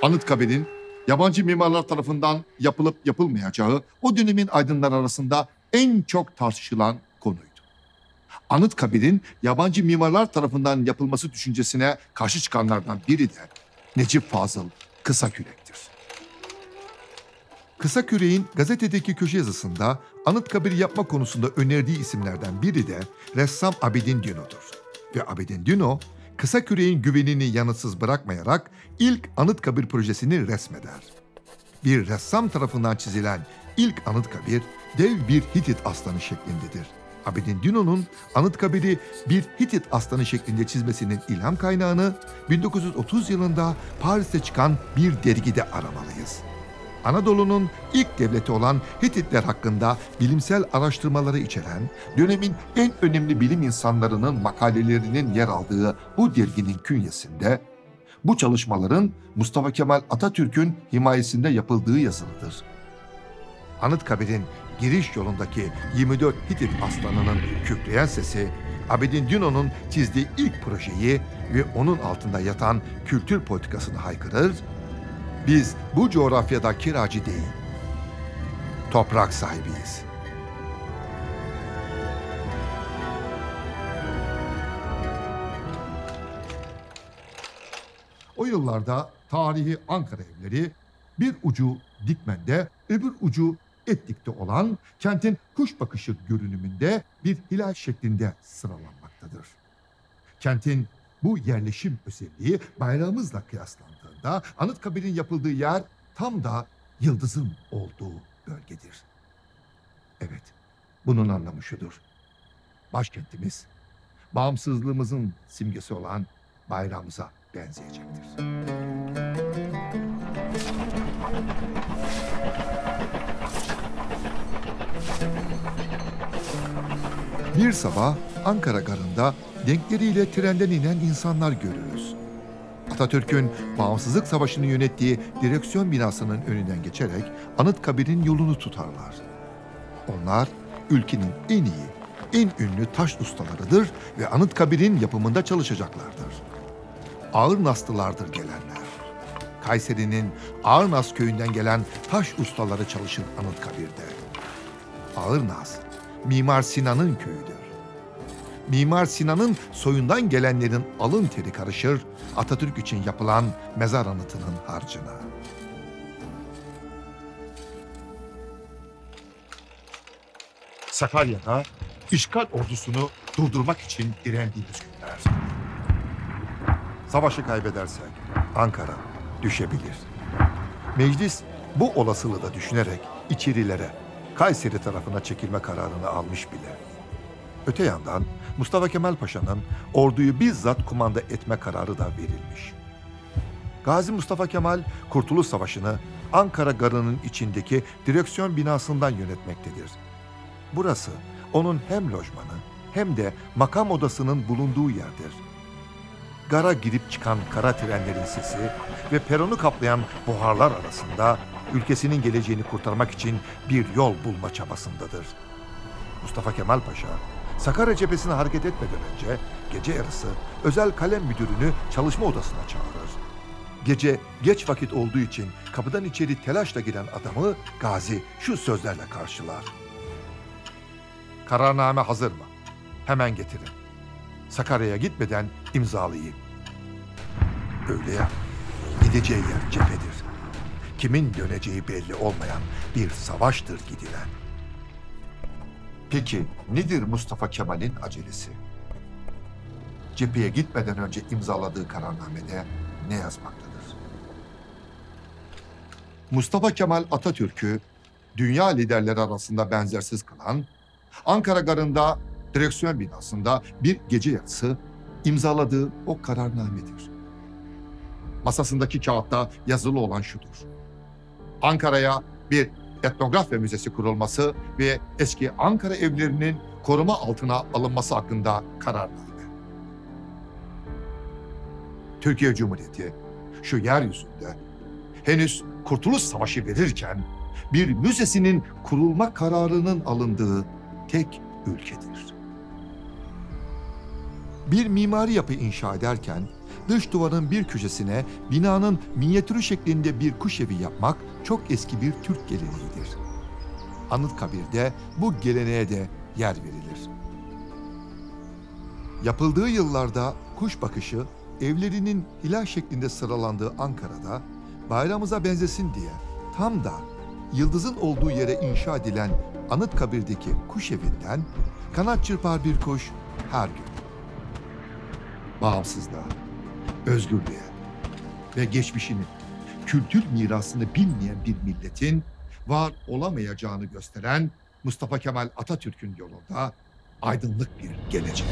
Anıtkabir'in yabancı mimarlar tarafından yapılıp yapılmayacağı o dönemin aydınları arasında en çok tartışılan konuydu. Anıtkabir'in yabancı mimarlar tarafından yapılması düşüncesine karşı çıkanlardan biri de Necip Fazıl Kısakürek'tir. Kısakürek'in gazetedeki köşe yazısında Anıtkabir yapma konusunda önerdiği isimlerden biri de ressam Abidin Dino'dur. Ve Abidin Dino, Kısakürek'in güvenini yanıtsız bırakmayarak ilk Anıtkabir projesini resmeder. Bir ressam tarafından çizilen ilk Anıtkabir, dev bir Hitit aslanı şeklindedir. Abidin Dino'nun Anıtkabir'i bir Hitit aslanı şeklinde çizmesinin ilham kaynağını 1930 yılında Paris'te çıkan bir dergide aramalıyız. Anadolu'nun ilk devleti olan Hititler hakkında bilimsel araştırmaları içeren, dönemin en önemli bilim insanlarının makalelerinin yer aldığı bu derginin künyesinde, bu çalışmaların Mustafa Kemal Atatürk'ün himayesinde yapıldığı yazılıdır. Anıtkabir'in giriş yolundaki 24 Hitit aslanının kükreyen sesi, Abidin Dino'nun çizdiği ilk projeyi ve onun altında yatan kültür politikasını haykırır, biz bu coğrafyada kiracı değil, toprak sahibiyiz. O yıllarda tarihi Ankara evleri bir ucu Dikmen'de, öbür ucu Etlik'te olan kentin kuş bakışı görünümünde bir hilal şeklinde sıralanmaktadır. Kentin bu yerleşim özelliği bayrağımızla kıyaslandığında Anıtkabir'in yapıldığı yer tam da yıldızın olduğu bölgedir. Evet, bunun anlamı şudur. Başkentimiz, bağımsızlığımızın simgesi olan bayrağımıza benzeyecektir. Bir sabah Ankara garında denkleriyle trenden inen insanlar görürüz. Atatürk'ün Bağımsızlık Savaşı'nı yönettiği direksiyon binasının önünden geçerek Anıtkabir'in yolunu tutarlar. Onlar ülkenin en iyi, en ünlü taş ustalarıdır ve Anıtkabir'in yapımında çalışacaklardır. Ağırnaslılardır gelenler. Kayseri'nin Ağırnas köyünden gelen taş ustaları çalışır Anıtkabir'de. Ağırnas, Mimar Sinan'ın köyüdür. Mimar Sinan'ın soyundan gelenlerin alın teri karışır Atatürk için yapılan mezar anıtının harcına. Sakarya'da işgal ordusunu durdurmak için direndiğimiz günler. Savaşı kaybedersek Ankara düşebilir. Meclis bu olasılığı da düşünerek içerilere, Kayseri tarafına çekilme kararını almış bile. Öte yandan Mustafa Kemal Paşa'nın orduyu bizzat kumanda etme kararı da verilmiş. Gazi Mustafa Kemal Kurtuluş Savaşı'nı Ankara Garı'nın içindeki direksiyon binasından yönetmektedir. Burası onun hem lojmanı hem de makam odasının bulunduğu yerdir. Gara girip çıkan kara trenlerin sesi ve peronu kaplayan buharlar arasında ülkesinin geleceğini kurtarmak için bir yol bulma çabasındadır. Mustafa Kemal Paşa, Sakarya cephesine hareket etmeden önce gece yarısı özel kalem müdürünü çalışma odasına çağırır. Gece geç vakit olduğu için kapıdan içeri telaşla giren adamı Gazi şu sözlerle karşılar. Kararname hazır mı? Hemen getirin. Sakarya'ya gitmeden imzalayayım. Öyle ya, gideceği yer cephedir. Kimin döneceği belli olmayan bir savaştır gidilen. Peki nedir Mustafa Kemal'in acelesi? Cepheye gitmeden önce imzaladığı kararnamede ne yazmaktadır? Mustafa Kemal Atatürk'ü dünya liderleri arasında benzersiz kılan, Ankara Garı'nda direksiyon binasında bir gece yarısı imzaladığı o kararnamedir. Masasındaki kağıtta yazılı olan şudur: Ankara'ya bir etnografya müzesi kurulması ve eski Ankara evlerinin koruma altına alınması hakkında kararname. Türkiye Cumhuriyeti şu yeryüzünde henüz Kurtuluş Savaşı verirken bir müzesinin kurulma kararının alındığı tek ülkedir. Bir mimari yapı inşa ederken Dış duvarın bir köşesine binanın minyatürü şeklinde bir kuş evi yapmak çok eski bir Türk geleneğidir. Anıtkabir'de bu geleneğe de yer verilir. Yapıldığı yıllarda kuş bakışı evlerinin hilal şeklinde sıralandığı Ankara'da bayrağımıza benzesin diye tam da yıldızın olduğu yere inşa edilen Anıtkabir'deki kuş evinden kanat çırpar bir kuş her gün. Bağımsızlığa, özgürlüğe ve geçmişini, kültür mirasını bilmeyen bir milletin var olamayacağını gösteren Mustafa Kemal Atatürk'ün yolunda aydınlık bir gelecek.